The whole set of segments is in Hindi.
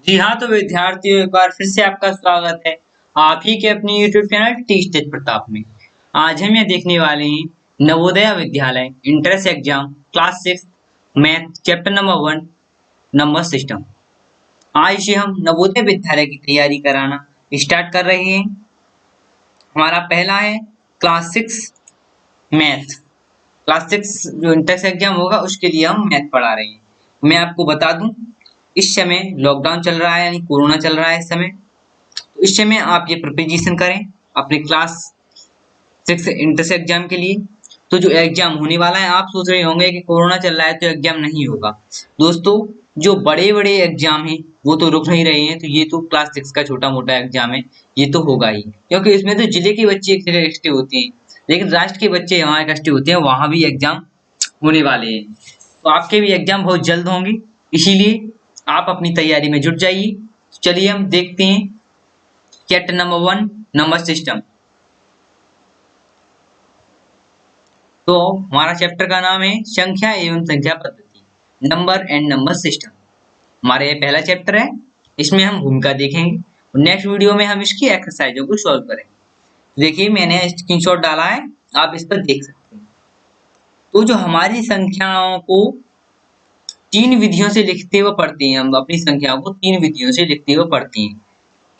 जी हाँ, तो विद्यार्थियों एक बार फिर से आपका स्वागत है आप ही के अपने YouTube चैनल टीच तेज प्रताप में। आज हम यह देखने वाले हैं Navodaya Vidyalaya entrance exam class 6 math chapter number 1 number system. आज से हम नवोदय विद्यालय की तैयारी कराना स्टार्ट कर रहे हैं। हमारा पहला है क्लास 6 मैथ। क्लास 6 जो इंट्रेंस एग्जाम होगा उसके लिए हम मैथ पढ़ा रहे हैं। मैं आपको बता दूं, इस समय लॉकडाउन चल रहा है यानी कोरोना चल रहा है इस समय। तो इस समय आप ये प्रिपरेशन करें अपने क्लास 6 इंट्रेंस एग्जाम के लिए। तो जो एग्जाम होने वाला है, आप सोच रहे होंगे कि कोरोना चल रहा है तो एग्जाम नहीं होगा। दोस्तों, जो बड़े बड़े एग्जाम हैं वो तो रुक नहीं रहे हैं, तो ये तो क्लास 6 का छोटा मोटा एग्जाम है, ये तो होगा ही, क्योंकि इसमें तो जिले के बच्चे एक जगह इकट्ठे होते हैं, लेकिन राष्ट्र के बच्चे यहाँ इकट्ठे होते हैं, वहां भी एग्जाम होने वाले हैं। तो आपके भी एग्जाम बहुत जल्द होंगे, इसीलिए आप अपनी तैयारी में जुट जाइए। चलिए हम देखते हैं चैप्टर नंबर 1 नंबर सिस्टम। तो हमारा चैप्टर का नाम है संख्या एवं संख्या पद्धति, नंबर एंड नंबर सिस्टम। हमारा ये पहला चैप्टर है, इसमें हम भूमिका देखेंगे और नेक्स्ट वीडियो में हम इसकी एक्सरसाइजों को सॉल्व करेंगे। देखिए मैंने स्क्रीनशॉट डाला है, आप इस पर देख सकते हैं। तो जो हमारी संख्याओं को तीन विधियों से लिखते हुए पढ़ते हैं, हम अपनी संख्याओं को तीन विधियों से लिखते हुए पढ़ते हैं।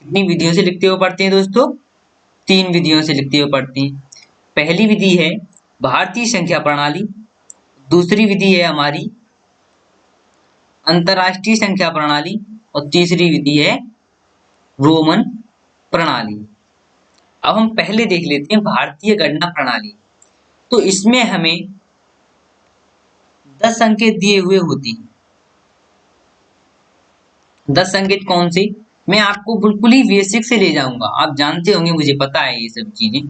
कितनी विधियों से लिखते हुए पढ़ते हैं दोस्तों? तीन विधियों से लिखते हुए पढ़ते हैं। पहली विधि है भारतीय संख्या प्रणाली, दूसरी विधि है हमारी अंतरराष्ट्रीय संख्या प्रणाली और तीसरी विधि है रोमन प्रणाली। अब हम पहले देख लेते हैं भारतीय गणना प्रणाली। तो इसमें हमें 10 संकेत दिए हुए होते हैं। 10 संकेत कौन से? मैं आपको बिल्कुल ही बेसिक से ले जाऊंगा, आप जानते होंगे, मुझे पता है ये सब चीजें,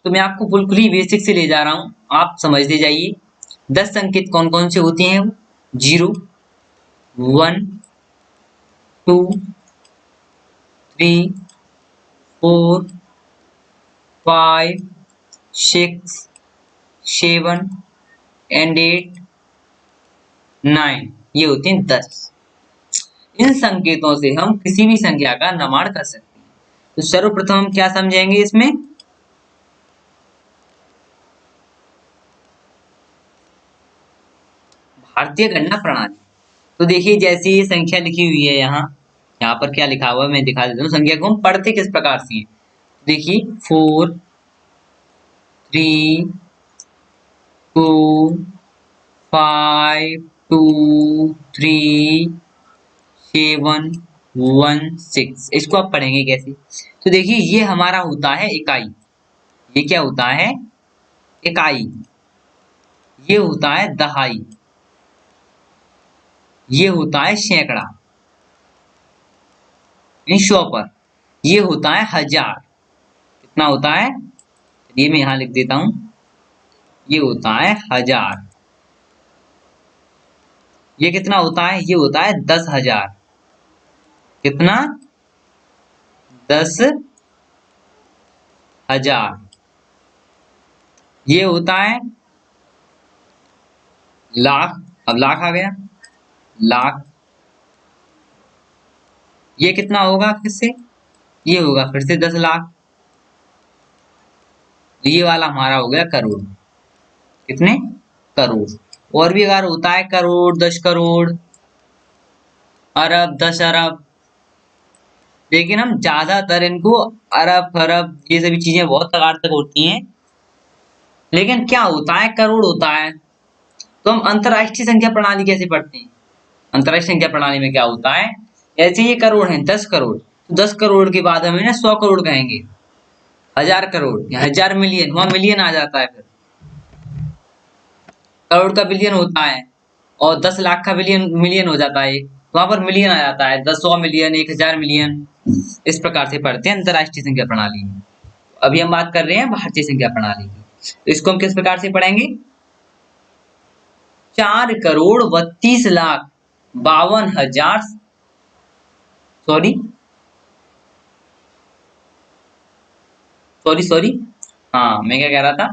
तो मैं आपको बिल्कुल ही बेसिक से ले जा रहा हूं, आप समझते जाइए। 10 संकेत कौन कौन से होते हैं? 0 1 2 3 4 5 6 7 एंड 8 9, ये होते हैं 10। इन संकेतों से हम किसी भी संख्या का निर्माण कर सकते हैं। तो सर्वप्रथम हम क्या समझेंगे इसमें? भारतीय गणना प्रणाली। तो देखिए जैसे ये संख्या लिखी हुई है, यहाँ पर क्या लिखा हुआ है मैं दिखा देता हूँ। संख्या को हम पढ़ते किस प्रकार से हैं? देखिए 4 3 2 5 2 3 7 1 6, इसको आप पढ़ेंगे कैसे? तो देखिए ये हमारा होता है इकाई। ये क्या होता है? इकाई। ये होता है दहाई। ये होता है सैकड़ा, सौ पर। ये होता है हजार। कितना होता है? ये मैं यहां लिख देता हूं, ये होता है हजार। ये कितना होता है? ये होता है 10,000। कितना? 10,000। ये होता है लाख। अब लाख आ गया, लाख। ये कितना होगा फिर से? ये होगा फिर से 10 लाख। ये वाला हमारा हो गया करोड़। कितने? करोड़। और भी अगर होता है करोड़, 10 करोड़, अरब, 10 अरब, लेकिन हम ज्यादातर इनको अरब खरब ये सभी चीजें बहुत प्रकार तक होती हैं। लेकिन क्या होता है? करोड़ होता है। तो हम अंतरराष्ट्रीय संख्या प्रणाली कैसे पढ़ते हैं? अंतरराष्ट्रीय संख्या प्रणाली में क्या होता है? ऐसे ये करोड़ है 10 करोड़, तो 10 करोड़ के बाद हम इन्हें 100 करोड़ कहेंगे, 1000 करोड़, 1000 मिलियन, वहां मिलियन आ जाता है। फिर करोड़ का बिलियन होता है और 10 लाख का बिलियन मिलियन हो जाता है, वहां पर मिलियन आ जाता है, 10 100 मिलियन, 1000 मिलियन। इस प्रकार से पढ़ते हैं अंतरराष्ट्रीय संख्या प्रणाली में। अभी हम बात कर रहे हैं भारतीय संख्या प्रणाली की, तो इसको हम किस प्रकार से पढ़ेंगे? 4,32,52,000, सॉरी सॉरी सॉरी, हाँ मैं क्या कह रहा था,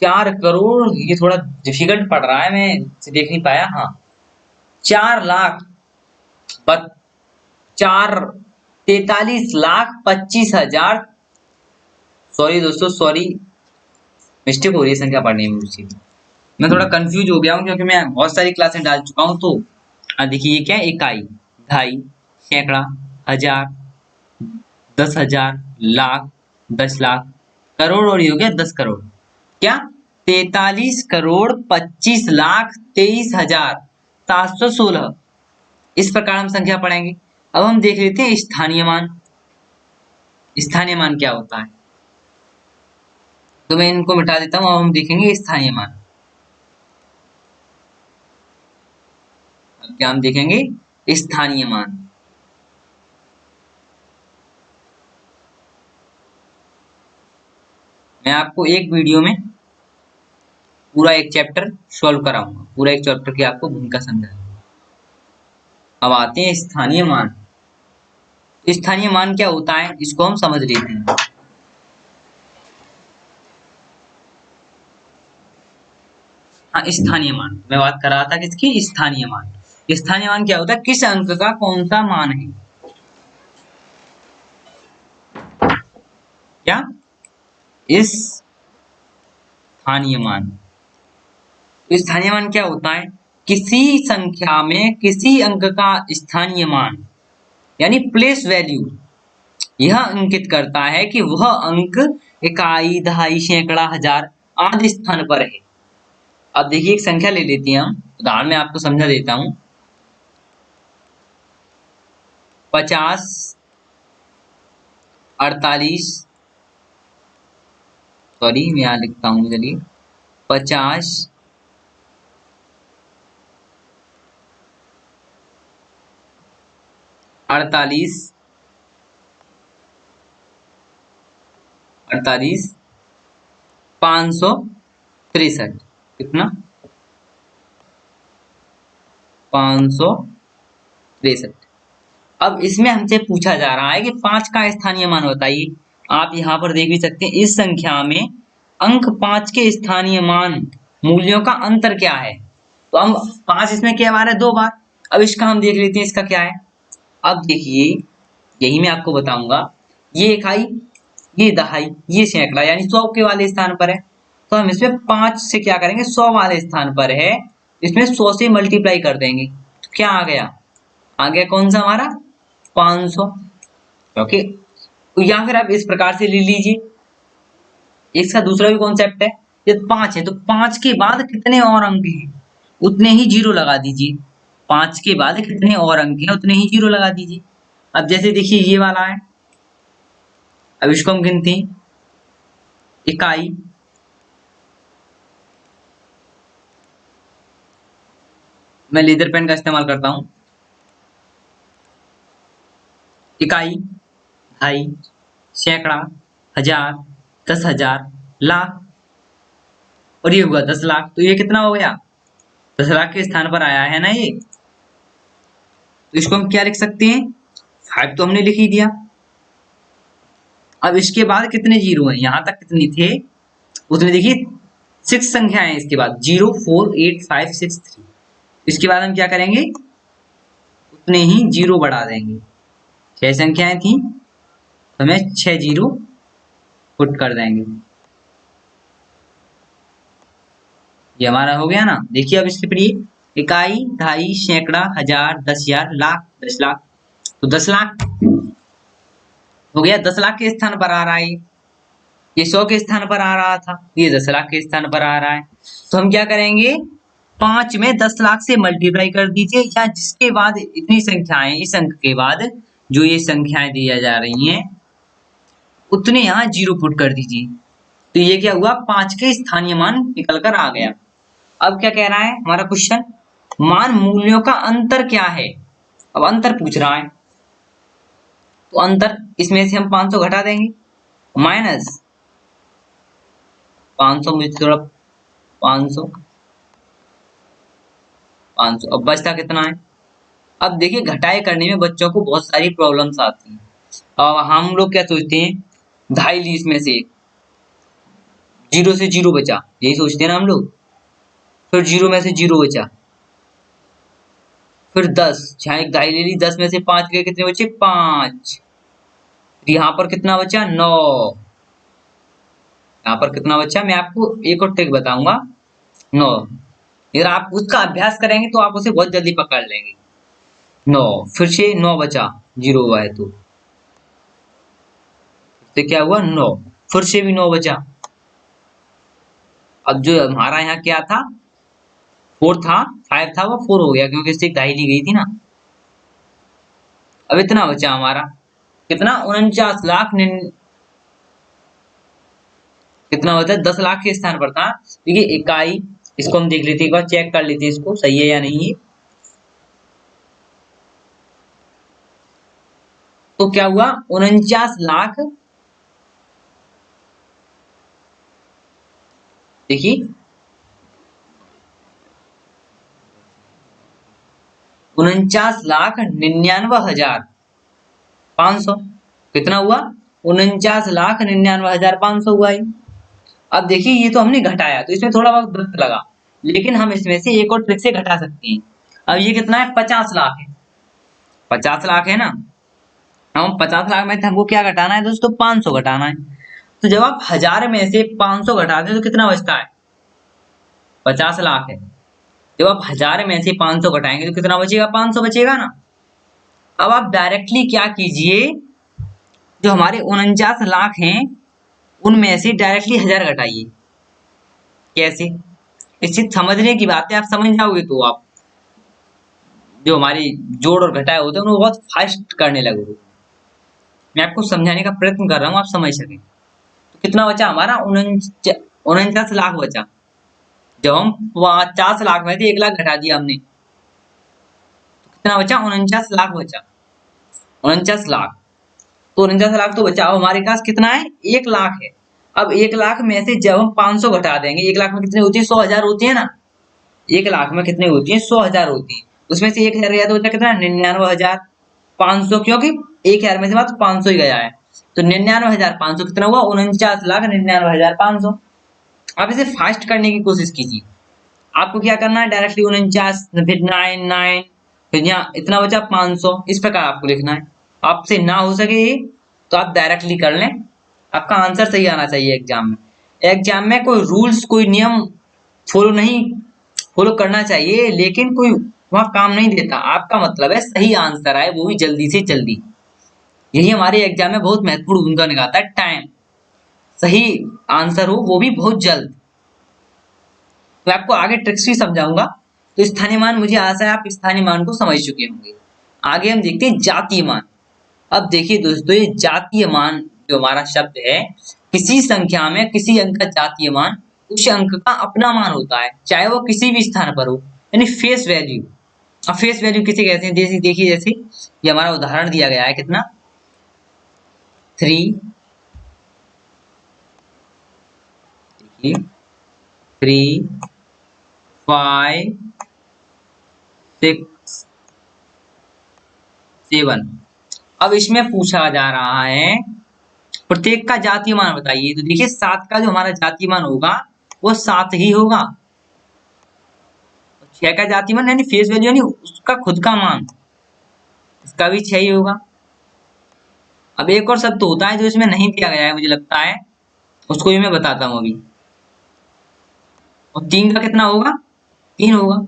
4 करोड़, ये थोड़ा डिफिकल्ट पड़ रहा है, मैं देख नहीं पाया। हाँ, 4 लाख चार 43,25,000, सॉरी दोस्तों, सॉरी, मिस्टेक हो रही है संख्या पढ़ने में मुझसे। मैं थोड़ा कंफ्यूज हो गया हूँ क्योंकि मैं बहुत सारी क्लासें डाल चुका हूँ। तो देखिए ये क्या है, इकाई, ढाई, सैकड़ा, हजार, 10,000, लाख, 10 लाख, करोड़, और ये हो गया 10 करोड़। क्या? 43,25,23,716। इस प्रकार हम संख्या पढ़ेंगे। अब हम देख लेते हैं स्थानीय मान। स्थानीय मान क्या होता है, तो मैं इनको मिटा देता हूं। अब हम देखेंगे स्थानीय मान। अब क्या हम देखेंगे? स्थानीय मान। मैं आपको एक वीडियो में पूरा एक चैप्टर सॉल्व कराऊंगा, पूरा एक चैप्टर की आपको भूमिका समझाऊंगा। अब आते हैं स्थानीय मान। तो स्थानीय मान क्या होता है, इसको हम समझ लेते हैं। हाँ, स्थानीय मान मैं बात कर रहा था किसकी? स्थानीय मान। स्थानीय मान क्या होता है? किस अंक का कौन सा मान है। क्या? इस स्थानीय मान। तो स्थानीय मान क्या होता है? किसी संख्या में किसी अंक का स्थानीय मान, यानी प्लेस वैल्यू, यह अंकित करता है कि वह अंक इकाई, दहाई, सैकड़ा, हजार आदि स्थान पर है। अब देखिए एक संख्या ले लेते हैं हम, उदाहरण में आपको समझा देता हूं। 50, 48, सॉरी मैं यहाँ लिखता हूँ, चलिए 50, 48, 563। कितना? 563। अब इसमें हमसे पूछा जा रहा है कि 5 का स्थानीय मान बताइए। आप यहाँ पर देख भी सकते हैं, इस संख्या में अंक 5 के स्थानीय मान मूल्यों का अंतर क्या है। तो हम 5 इसमें क्या बार है? 2 बार। अब इसका हम देख लेते हैं, इसका क्या है। अब देखिए यही मैं आपको बताऊंगा। ये इकाई, ये दहाई, ये सैकड़ा, यानी 100 के वाले स्थान पर है। तो हम इसमें 5 से क्या करेंगे? 100 वाले स्थान पर है, इसमें 100 से मल्टीप्लाई कर देंगे। तो क्या आ गया? आ गया कौन सा हमारा? 500। ओके, तो या फिर आप इस प्रकार से ले लीजिए। इसका दूसरा भी कॉन्सेप्ट है। ये 5 है तो 5 के बाद कितने और अंक हैं उतने ही जीरो लगा दीजिए। 5 के बाद कितने और अंक हैं उतने ही जीरो लगा दीजिए। अब जैसे देखिए ये वाला है, अब इसको हम गिनते हैं। इकाई, मैं लेजर पेन का इस्तेमाल करता हूं। इकाई, ढाई, सैकड़ा, हजार, 10,000, लाख, और ये हुआ 10 लाख। तो ये कितना हो गया? 10 लाख के स्थान पर आया है ना ये। तो इसको हम क्या लिख सकते हैं? 5 तो हमने लिख ही दिया। अब इसके बाद कितने जीरो हैं? यहां तक कितने थे उतने, देखिए 6 संख्या है इसके बाद, 0, 4, 8, 5, 6, 3। इसके बाद हम क्या करेंगे? उतने ही जीरो बढ़ा देंगे। 6 संख्याएं थी तो हमें 6 जीरो पुट कर देंगे। ये हमारा हो गया ना। देखिए अब इसके पढ़िए, इकाई, ढाई, सैकड़ा, हजार, 10,000, लाख, 10 लाख। तो 10 लाख हो गया। 10 लाख के स्थान पर आ रहा है ये 100 के स्थान पर आ रहा था, ये 10 लाख के स्थान पर आ रहा है। तो हम क्या करेंगे? 5 में 10 लाख से मल्टीप्लाई कर दीजिए, या जिसके बाद इतनी संख्याएं, इस अंक के बाद जो ये संख्याएं दी जा रही हैं उतने यहाँ जीरो पुट कर दीजिए। तो ये क्या हुआ? 5 के स्थानीय मान निकल कर आ गया। अब क्या कह रहा है हमारा क्वेश्चन? मान मूल्यों का अंतर क्या है। अब अंतर पूछ रहा है, तो अंतर इसमें से हम 500 घटा देंगे, माइनस 500 में थोड़ा 500, 500। अब बचता कितना है? अब देखिए घटाए करने में बच्चों को बहुत सारी प्रॉब्लम्स आती हैं। अब हम लोग क्या सोचते हैं? ढाई ली इसमें से, जीरो से जीरो बचा, यही सोचते हैं ना हम लोग। फिर जीरो में से जीरो बचा, फिर 10, यहाँ एक दहाई ले ली, 10 में से 5 गए, कितने बचे? 5। यहाँ पर कितना बचा? 9। यहाँ पर कितना बचा? मैं आपको एक और ट्रिक बताऊंगा। 9। अगर आप उसका अभ्यास करेंगे तो आप उसे बहुत जल्दी पकड़ लेंगे। 9, फिर से 9 बचा, 0 हुआ है तो क्या हुआ? 9, फिर से भी 9 बचा। अब जो हमारा यहाँ क्या था? 4 था, 5 था, वो 4 हो गया क्योंकि इससे दाई ली गई थी ना। अब इतना बचा हमारा, कितना? 49 लाख कितना होता है? 10 लाख के स्थान पर था। देखिए इकाई, इसको हम देख लेते, एक बार चेक कर लेते इसको सही है या नहीं है। तो क्या हुआ? 49 लाख, देखिए 49,99,500 कितना हुआ? 49,99,500 हुआ है। अब देखिए ये तो हमने घटाया तो इसमें थोड़ा बहुत वक्त लगा, लेकिन हम इसमें से एक और ट्रिक से घटा सकते हैं। अब ये कितना है? 50 लाख है। 50 लाख है ना। हम 50 लाख में से हमको क्या घटाना है दोस्तों? 500 घटाना है। तो जब आप 1000 में से 500 घटाते हैं तो कितना बचता है? 50 लाख है। जब आप 1000 में से 500 घटाएंगे तो कितना बचेगा? 500 बचेगा ना। अब आप डायरेक्टली क्या कीजिए, जो हमारे 49 लाख हैं उनमें से डायरेक्टली 1000 घटाइए। कैसे? इस चीज समझने की बात है, आप समझ जाओगे तो आप जो हमारी जोड़ और घटाए होते हैं उनको बहुत फास्ट करने लगोगे। मैं आपको समझाने का प्रयत्न कर रहा हूँ, आप समझ सके। तो कितना बचा हमारा? 49 लाख बचा। जब हम 50 लाख में से 1 लाख घटा दिया हमने, तो कितना बचा? 49 लाख बचा। 49 लाख, तो 49 लाख तो बचा। अब हमारे पास कितना है? 1 लाख है। अब 1 लाख में से जब हम 500 घटा देंगे, 1 लाख में कितने होती है? 100,000 होती है ना। 1 लाख में कितने होती है? 100,000 होती है। उसमें से 1,000 गया तो बचा कितना? 99,500, क्योंकि 1,000 में से बात 500 ही गया है। तो 99,500 कितना हुआ? 49,99,500। आप इसे फास्ट करने की कोशिश कीजिए। आपको क्या करना है? डायरेक्टली 49, फिर 9, फिर यहाँ इतना बचा 500, इस प्रकार आपको लिखना है। आपसे ना हो सके तो आप डायरेक्टली कर लें। आपका आंसर सही आना चाहिए एग्जाम में। एग्जाम में कोई रूल्स, कोई नियम फॉलो करना चाहिए, लेकिन कोई वहां काम नहीं देता। आपका मतलब है सही आंसर आए, वो भी जल्दी से जल्दी। यही हमारे एग्जाम में बहुत महत्वपूर्ण भूमिका निभाता है। टाइम, सही आंसर हो वो भी बहुत जल्द। मैं आपको आगे ट्रिक्स भी समझाऊंगा। तो स्थानीय मान, मुझे आशा है आप स्थानीय मान को समझ चुके होंगे। आगे हम देखते हैं जातीय मान। अब देखिए दोस्तों, ये जातीय मान जो हमारा शब्द है, किसी संख्या में किसी अंक का जातीय मान उस अंक का अपना मान होता है, चाहे वो किसी भी स्थान पर हो, यानी फेस वैल्यू। अब फेस वैल्यू किसे कहते हैं? देखिए जैसे ये हमारा उदाहरण दिया गया है, कितना? 3, 3, 5, 6, 7। अब इसमें पूछा जा रहा है प्रत्येक का जातीय मान बताइए। तो देखिए 7 का जो हमारा जातीय मान होगा वो 7 ही होगा। 6 का जातीय मान यानी फेस वैल्यू यानी उसका खुद का मान, इसका भी 6 ही होगा। अब एक और शब्द होता है जो इसमें नहीं दिया गया है, मुझे लगता है, उसको भी मैं बताता हूँ अभी। और 3 का कितना होगा? 3 होगा।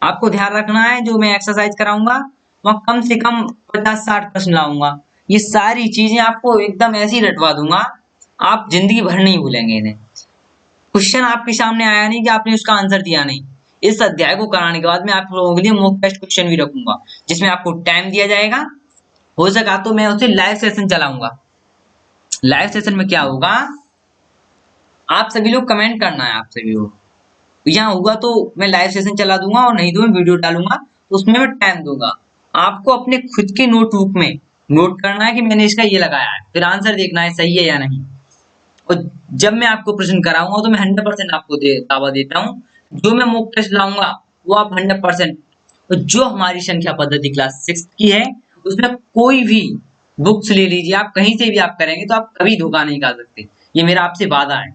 आपको ध्यान रखना है, जो मैं एक्सरसाइज कराऊंगा वह कम से कम 50-60 प्रश्न लाऊंगा। ये सारी चीजें आपको एकदम ऐसी रटवा दूंगा, आप जिंदगी भर नहीं भूलेंगे इन्हें। क्वेश्चन आपके सामने आया नहीं कि आपने उसका आंसर दिया नहीं। इस अध्याय को कराने के बाद मैं आप लोगों के लिए मॉक टेस्ट क्वेश्चन भी रखूंगा, जिसमें आपको टाइम दिया जाएगा। हो सका तो मैं उसे लाइव सेशन चलाऊंगा। लाइव सेशन में क्या होगा, आप सभी लोग कमेंट करना है, आप सभी लोग यहाँ होगा तो मैं लाइव सेशन चला दूंगा, और नहीं तो मैं वीडियो डालूंगा, तो उसमें मैं टाइम दूंगा। आपको अपने खुद के नोटबुक में नोट करना है कि मैंने इसका ये लगाया है, फिर आंसर देखना है सही है या नहीं। और जब मैं आपको प्रश्न कराऊंगा तो मैं 100% आपको दावा देता हूँ, जो मैं मॉक टेस्ट लाऊंगा वो आप 100%। और जो हमारी संख्या पद्धति क्लास 6 की है, उसमें कोई भी बुक्स ले लीजिए, आप कहीं से भी आप करेंगे तो आप कभी धोखा नहीं खा सकते, ये मेरा आपसे वादा है।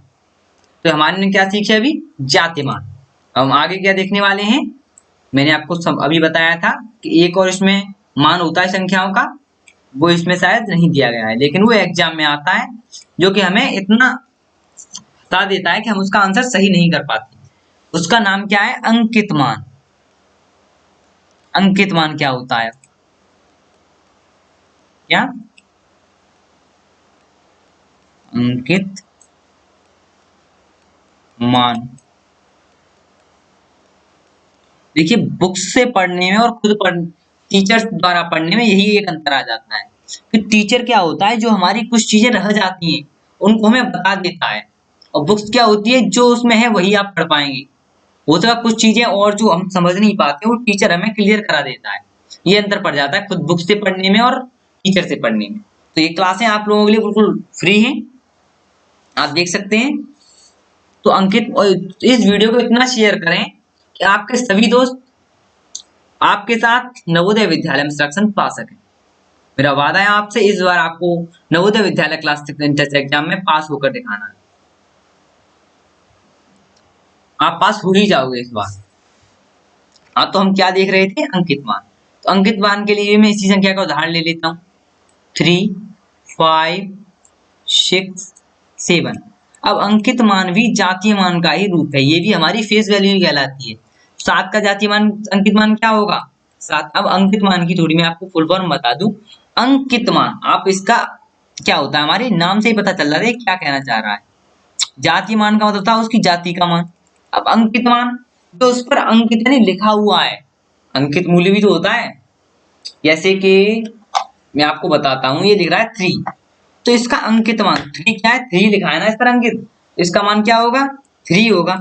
तो हमारे ने क्या सीखे अभी? जातीय मान। हम आगे क्या देखने वाले हैं? मैंने आपको अभी बताया था कि एक और इसमें मान होता है संख्याओं का, वो इसमें शायद नहीं दिया गया है, लेकिन वो एग्जाम में आता है, जो कि हमें इतना बता देता है कि हम उसका आंसर सही नहीं कर पाते। उसका नाम क्या है? अंकित मान। अंकित मान क्या होता है? क्या? अंकित मान। देखिए, बुक्स से पढ़ने में और खुद पढ़ टीचर्स द्वारा पढ़ने में यही एक अंतर आ जाता है कि टीचर क्या होता है, जो हमारी कुछ चीजें रह जाती हैं उनको हमें बता देता है, और बुक्स क्या होती है, जो उसमें है वही आप पढ़ पाएंगे। होता है कुछ चीजें और जो हम समझ नहीं पाते वो टीचर हमें क्लियर करा देता है। ये अंतर पड़ जाता है खुद बुक से पढ़ने में और टीचर से पढ़ने में। तो ये क्लासें आप लोगों के लिए बिल्कुल फ्री हैं, आप देख सकते हैं। तो अंकित, इस वीडियो को इतना शेयर करें कि आपके सभी दोस्त आपके साथ नवोदय विद्यालय में सिलेक्शन पा सके। मेरा वादा है आपसे, इस बार आपको Navodaya Vidyalaya class 6 entrance exam में पास होकर दिखाना है। आप पास हो ही जाओगे इस बार। हाँ, तो हम क्या देख रहे थे? अंकित मान। तो अंकित मान के लिए मैं इसी संख्या का उदाहरण ले लेता हूँ, 3, 5, 6, 7। अब अंकित मान भी जातीय मान का ही रूप है, ये भी हमारी फेस वैल्यू कहलाती है। 7 का जातीय मान अंकित मान क्या होगा? 7। अब अंकित मान की थोड़ी मैं आपको फुल फॉर्म बता दूं। अंकित मान, आप इसका क्या होता है, हमारे नाम से ही पता चल रहा है क्या कहना चाह रहा है। जातीय मान का मतलब था उसकी जाति का मान। अब अंकित मान, जो उस पर अंकित यानी लिखा हुआ है, अंकित मूल्य भी तो होता है। जैसे कि मैं आपको बताता हूं, ये लिख रहा है 3, तो इसका अंकित मान 3 क्या है? 3 लिखा है ना इस पर अंकित, इसका मान क्या होगा? 3 होगा।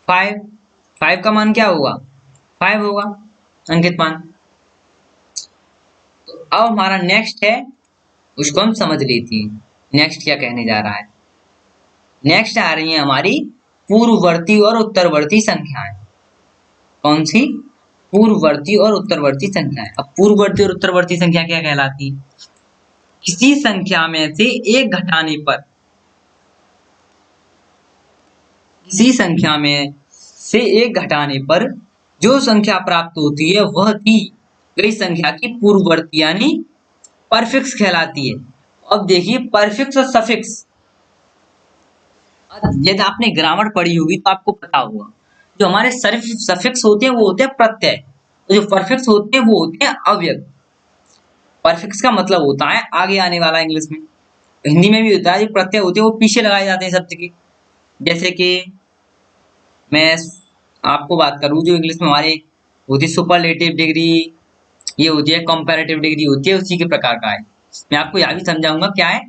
5, 5 का मान क्या होगा? 5 होगा अंकित मान। तो अब हमारा नेक्स्ट है, उसको हम समझ लेते हैं नेक्स्ट क्या कहने जा रहा है। नेक्स्ट आ रही है हमारी पूर्ववर्ती और उत्तरवर्ती संख्याएं। कौन सी? पूर्ववर्ती और उत्तरवर्ती संख्याएं। अब पूर्ववर्ती और उत्तरवर्ती संख्या क्या कहलाती है? किसी संख्या में से एक घटाने पर, किसी संख्या में से एक घटाने पर जो संख्या प्राप्त होती है वह दी गई संख्या की पूर्ववर्ती यानी परफिक्स कहलाती है। अब देखिए, परफिक्स और सफिक्स, यदि आपने ग्रामर पढ़ी होगी तो आपको पता होगा, जो हमारे सफिक्स होते हैं वो होते हैं प्रत्यय, जो परफिक्स होते हैं वो होते हैं अव्यय। परफिक्स का मतलब होता है आगे आने वाला, इंग्लिश में, हिंदी में भी होता है। जो प्रत्यय होते हैं वो पीछे लगाए जाते हैं शब्द के। जैसे कि मैं आपको बात करूं, जो इंग्लिश में हमारे होती है सुपरलेटिव डिग्री, ये होती है कंपैरेटिव डिग्री होती है, उसी के प्रकार का है। मैं आपको यह भी समझाऊंगा क्या है।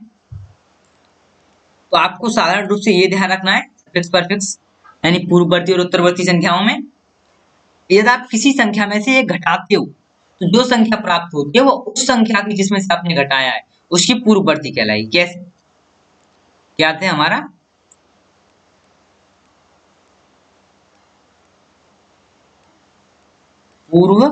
तो आपको साधारण रूप से ये ध्यान रखना है, सफिक्स परफिक्स यानी पूर्ववर्ती और उत्तरवर्ती संख्याओं में यदि आप किसी संख्या में से एक घटाते हो तो जो संख्या प्राप्त होती है वो उस संख्या की जिसमें से आपने घटाया है उसकी पूर्ववर्ती कहलाएगी। कैसे? क्या है हमारा पूर्व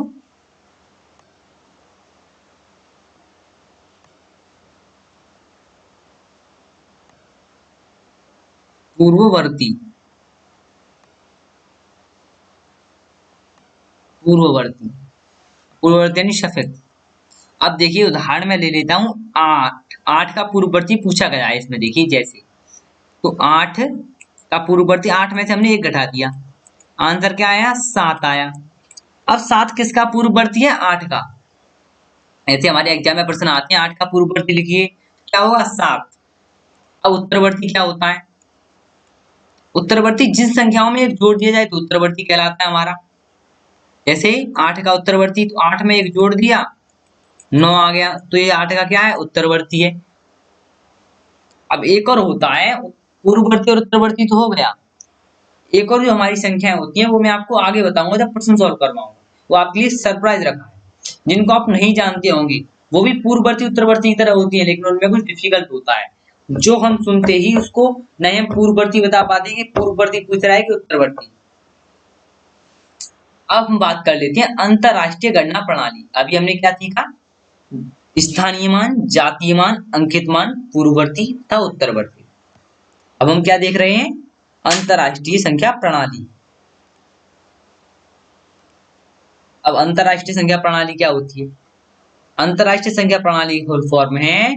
पूर्ववर्ती, पूर्ववर्ती, पूर्ववर्ती यानी सफेद। अब देखिए उदाहरण में ले लेता हूं 8। 8 का पूर्ववर्ती पूछा गया है इसमें, देखिए जैसे, तो 8 का पूर्ववर्ती, 8 में से हमने एक घटा दिया, आंसर क्या आया? 7 आया। अब 7 किसका पूर्ववर्ती है? 8 का। ऐसे हमारे एग्जाम में प्रश्न आते हैं, 8 का पूर्ववर्ती लिखिए, क्या होगा? 7। अब उत्तरवर्ती क्या होता है? उत्तरवर्ती जिन संख्याओं में एक जोड़ दिया जाए तो उत्तरवर्ती कहलाता है हमारा। जैसे 8 का उत्तरवर्ती, तो 8 में एक जोड़ दिया, 9 आ गया, तो ये 8 का क्या है? उत्तरवर्ती है। अब एक और होता है, पूर्ववर्ती और उत्तरवर्ती तो हो गया, एक और जो हमारी संख्याएं होती हैं वो मैं आपको आगे बताऊंगा जब प्रश्न सॉल्व करवाऊंगा, वो आपके लिए सरप्राइज रखा है। जिनको आप नहीं जानते होंगे वो भी पूर्ववर्ती उत्तरवर्ती की तरह होती है, लेकिन उनमें कुछ डिफिकल्ट होता है, जो हम सुनते ही उसको नहीं हम पूर्ववर्ती बता पाते कि पूर्ववर्ती पूछ रहा है कि उत्तरवर्ती। अब हम बात कर लेते हैं अंतरराष्ट्रीय गणना प्रणाली। अभी हमने क्या सीखा? स्थानीय मान, जातीय मान, अंकित मान, पूर्ववर्ती तथा उत्तरवर्ती। अब हम क्या देख रहे हैं? अंतरराष्ट्रीय संख्या प्रणाली। अब अंतरराष्ट्रीय संख्या प्रणाली क्या होती है? अंतरराष्ट्रीय संख्या प्रणाली की फुल फॉर्म है,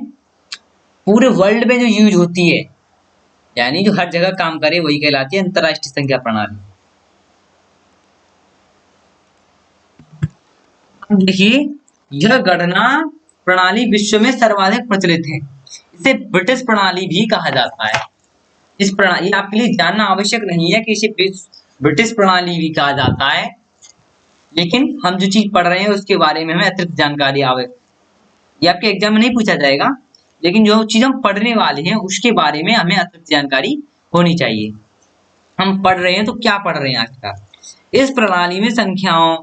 पूरे वर्ल्ड में जो यूज होती है, यानी जो हर जगह काम करे वही कहलाती है अंतरराष्ट्रीय संख्या प्रणाली। देखिए, यह गणना प्रणाली विश्व में सर्वाधिक प्रचलित है। इसे ब्रिटिश प्रणाली भी कहा जाता है। इस प्रणाली, आपके लिए जानना आवश्यक नहीं है कि इसे ब्रिटिश प्रणाली भी कहा जाता है, लेकिन हम जो चीज पढ़ रहे हैं उसके बारे में हमें अतिरिक्त जानकारी आवश्यक। ये आपके एग्जाम में नहीं पूछा जाएगा, लेकिन जो चीज हम पढ़ने वाले हैं उसके बारे में हमें अतिरिक्त जानकारी होनी चाहिए। हम पढ़ रहे हैं तो क्या पढ़ रहे हैं आखिरकार। इस प्रणाली में संख्याओं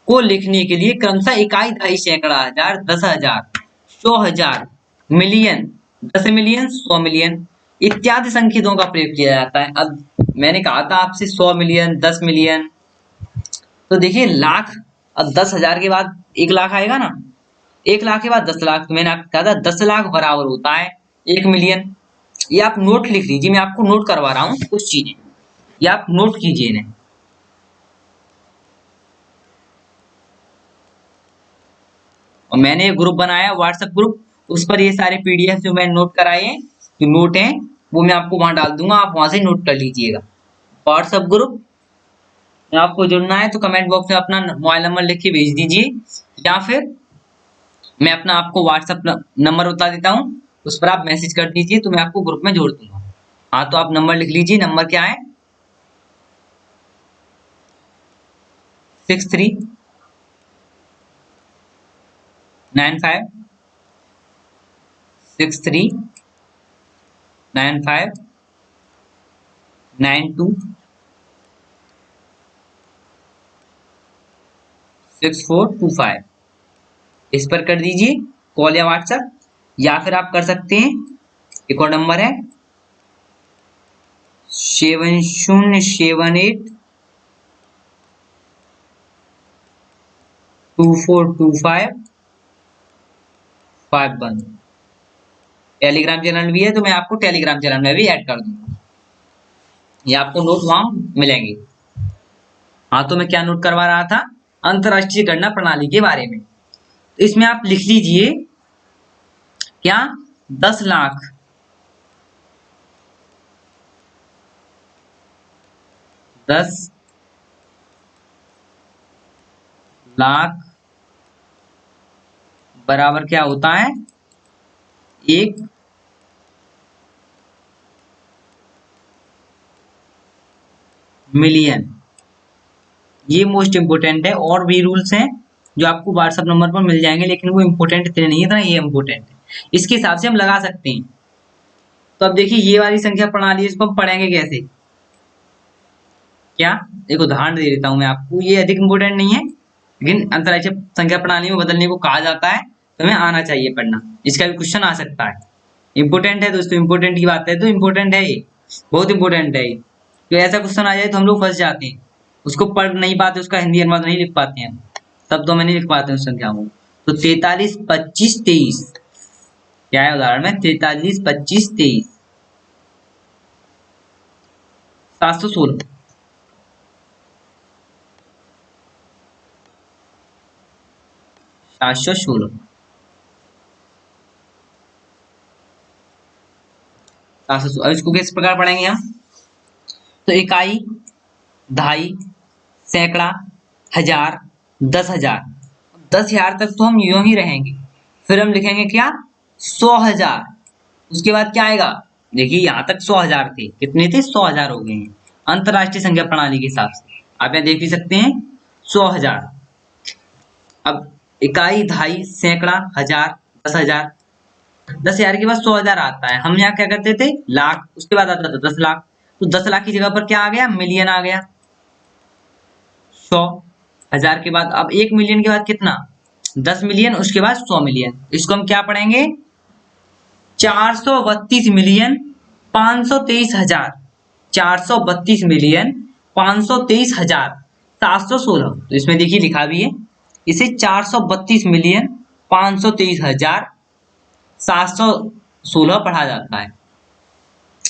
को लिखने के लिए क्रमशः इकाई, दहाई, सैकड़ा, हजार, 10,000, 100,000, मिलियन, 10 मिलियन, 100 मिलियन इत्यादि संकेतों का प्रयोग किया जाता है। अब मैंने कहा था आपसे 100 मिलियन, 10 मिलियन, तो देखिए लाख, अब 10,000 के बाद 1 लाख आएगा ना, 1 लाख के बाद 10 लाख, तो मैंने आपको कहा था 10 लाख बराबर होता है 1 मिलियन। ये आप नोट लिख लीजिए, मैं आपको नोट करवा रहा हूँ कुछ चीजें, ये आप नोट कीजिए इन्हें। और मैंने एक ग्रुप बनाया व्हाट्सएप ग्रुप, उस पर ये सारे पीडीएफ जो मैंने नोट कराए हैं, जो नोट हैं, वो मैं आपको वहां डाल दूंगा, आप वहां से नोट कर लीजिएगा। व्हाट्सएप ग्रुप में आपको जुड़ना है तो कमेंट बॉक्स में अपना मोबाइल नंबर लिख के भेज दीजिए, या फिर मैं अपना आपको व्हाट्सएप नंबर बता देता हूँ, उस पर आप मैसेज कर दीजिए तो मैं आपको ग्रुप में जोड़ दूंगा। हाँ, तो आप नंबर लिख लीजिए, नंबर क्या है 63956395926425, इस पर कर दीजिए कॉल या व्हाट्सएप, या फिर आप कर सकते हैं, एक और नंबर है 7078242551। टेलीग्राम चैनल भी है, तो मैं आपको टेलीग्राम चैनल में भी ऐड कर दूंगा, ये आपको नोट वहां मिलेंगे। हाँ, तो मैं क्या नोट करवा रहा था, अंतरराष्ट्रीय गणना प्रणाली के बारे में। तो इसमें आप लिख लीजिए क्या, 10 लाख, 10 लाख बराबर क्या होता है 1 मिलियन। ये मोस्ट इंपोर्टेंट है, और भी रूल्स हैं जो आपको व्हाट्सएप नंबर पर मिल जाएंगे, लेकिन वो इंपोर्टेंट इतने नहीं है, ये इंपोर्टेंट है, इसके हिसाब से हम लगा सकते हैं। तो अब देखिए, ये वाली संख्या प्रणाली, इसको हम पढ़ेंगे कैसे, क्या, एक उदाहरण दे देता हूं मैं आपको, ये अधिक इंपोर्टेंट नहीं है, लेकिन अंतरराष्ट्रीय संख्या प्रणाली में बदलने को कहा जाता है, तो हमें आना चाहिए पढ़ना, इसका भी क्वेश्चन आ सकता है। इंपोर्टेंट है दोस्तों, इंपोर्टेंट की बात है तो इंपोर्टेंट है, ये बहुत इंपोर्टेंट है। तो ऐसा क्वेश्चन आ जाए तो हम लोग फंस जाते हैं, उसको पढ़ नहीं पाते, उसका हिंदी अनुवाद नहीं लिख पाते हैं, तब तो मैं नहीं लिख पाते उस संख्या को। तो 43, 25, 23 क्या है उदाहरण में, 43, 25, 23 716, 716, 716। अब इसको किस प्रकार पढ़ेंगे हम, तो इकाई, दहाई, सैकड़ा, हजार, 10,000, 10,000 तक तो हम यूं ही रहेंगे, फिर हम लिखेंगे क्या 100,000, उसके बाद क्या आएगा, देखिए यहाँ तक 100,000 थे, कितने थे 100,000 हो गए हैं अंतरराष्ट्रीय संख्या प्रणाली के हिसाब से, आप यहाँ देख भी सकते हैं 100,000। अब इकाई, दहाई, सैकड़ा, हजार, 10,000, 10,000 के बाद 100,000 आता है, हम यहाँ क्या करते थे लाख, उसके बाद आता था 10 लाख, तो 10 लाख की जगह पर क्या आ गया, मिलियन आ गया। 100,000 के बाद अब 1 मिलियन के बाद कितना, 10 मिलियन, उसके बाद 100 मिलियन, इसको हम क्या पढ़ेंगे 432 मिलियन 523,000, 432 मिलियन 523,000 716। तो इसमें देखिए लिखा भी है, इसे 432 मिलियन 523,000 716 पढ़ा जाता है।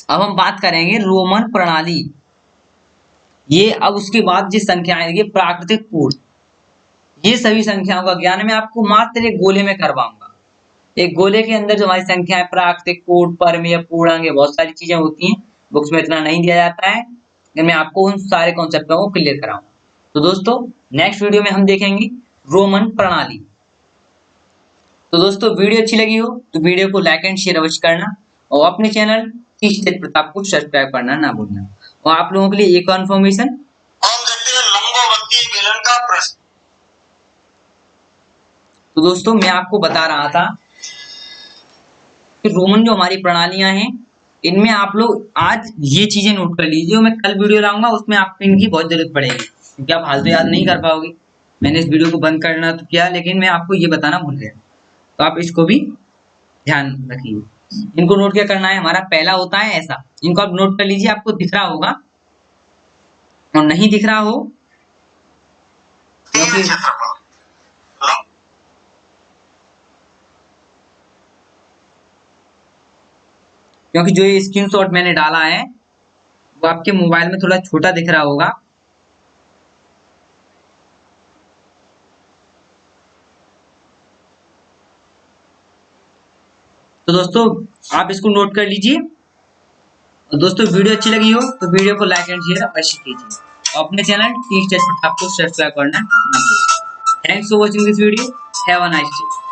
अब हम बात करेंगे रोमन प्रणाली, ये अब उसके बाद जिस संख्या आएगी प्राकृतिक पूर्ण, ये सभी संख्याओं का ज्ञान मैं आपको मात्र एक गोले में करवाऊंगा। एक गोले के अंदर जो हमारी संख्या है, प्राकृतिक, कूट, परमेय, पूर्णांक, बहुत सारी चीजें होती हैं, बुक्स में इतना नहीं दिया जाता है, मैं आपको उन सारे कॉन्सेप्टों को क्लियर कराऊंगा। तो दोस्तों नेक्स्ट वीडियो में हम देखेंगे रोमन प्रणाली। तो दोस्तों वीडियो अच्छी लगी हो तो वीडियो को लाइक एंड शेयर अवश्य करना, और अपने चैनल टीच तेज प्रताप को सब्सक्राइब करना ना भूलना। और आप लोगों के लिए एक और इन्फॉर्मेशन, हम देखते हैं लंबवती बेलन का प्रश्न। तो दोस्तों मैं आपको बता रहा था कि रोमन जो हमारी प्रणालियां हैं, इनमें आप लोग आज ये चीजें नोट कर लीजिए, मैं कल वीडियो लाऊंगा उसमें आपको इनकी बहुत जरूरत पड़ेगी, क्योंकि आप हाल तो याद नहीं कर पाओगे। मैंने इस वीडियो को बंद करना तो किया, लेकिन मैं आपको ये बताना भूल गया, तो आप इसको भी ध्यान रखिए। इनको नोट क्या करना है, हमारा पहला होता है ऐसा, इनको आप नोट कर लीजिए, आपको दिख रहा होगा, और नहीं दिख रहा हो क्योंकि क्योंकि जो ये स्क्रीनशॉट मैंने डाला है वो आपके मोबाइल में थोड़ा छोटा दिख रहा होगा। तो दोस्तों आप इसको नोट कर लीजिए, और दोस्तों वीडियो अच्छी लगी हो तो वीडियो को लाइक एंड शेयर अवश्य कीजिए, और अपने चैनल टीच तेज प्रताप को सब्सक्राइब करना ना भूलिए। Thanks for watching this video, have a nice day.